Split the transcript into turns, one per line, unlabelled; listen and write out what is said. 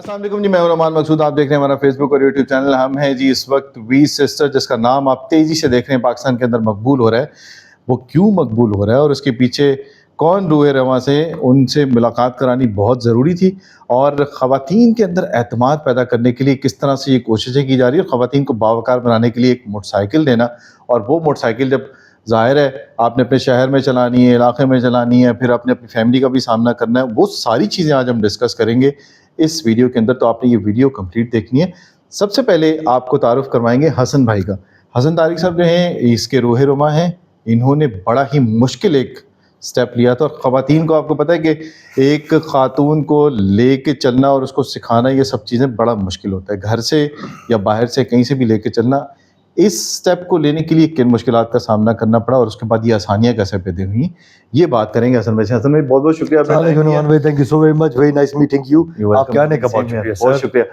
अस्सलाम वालेकुम जी, मैं हूं रहमान मकसूद। आप देख रहे हैं हमारा फेसबुक और यूट्यूब चैनल। हम हैं जी इस वक्त वी सिस्टर, जिसका नाम आप तेज़ी से देख रहे हैं पाकिस्तान के अंदर मकबूल हो रहा है। वो क्यों मकबूल हो रहा है और उसके पीछे कौन रूह रवां से, उनसे मुलाकात करानी बहुत ज़रूरी थी। और ख़वातीन के अंदर एतमाद पैदा करने के लिए किस तरह से ये कोशिशें की जा रही है, और ख़वातीन को बावकार बनाने के लिए एक मोटरसाइकिल देना, और वो मोटरसाइकिल जब ज़ाहिर है आपने अपने शहर में चलानी है, इलाके में चलानी है, फिर आपने अपनी फैमिली का भी सामना करना है, वो सारी चीज़ें आज हम डिस्कस करेंगे इस वीडियो के अंदर। तो आपने ये वीडियो कंप्लीट देखनी है। सबसे पहले आपको तारुफ करवाएंगे हसन भाई का। हसन तारिक साहब जो हैं इसके रूह रुमा हैं। इन्होंने बड़ा ही मुश्किल एक स्टेप लिया था, और ख़वातीन को आपको पता है कि एक ख़ातून को लेके चलना और उसको सिखाना, ये सब चीज़ें बड़ा मुश्किल होता है। घर से या बाहर से कहीं से भी लेके चलना, इस स्टेप को लेने के लिए किन मुश्किलात का सामना करना पड़ा और उसके बाद ये आसानियाँ कैसे पैदा हुई, ये बात करेंगे हसन भाई से। हसन भाई बहुत बहुत शुक्रिया।
Thank you so very much, very nice meeting you. आपके आने का बहुत शुक्रिया।
बहुत शुक्रिया।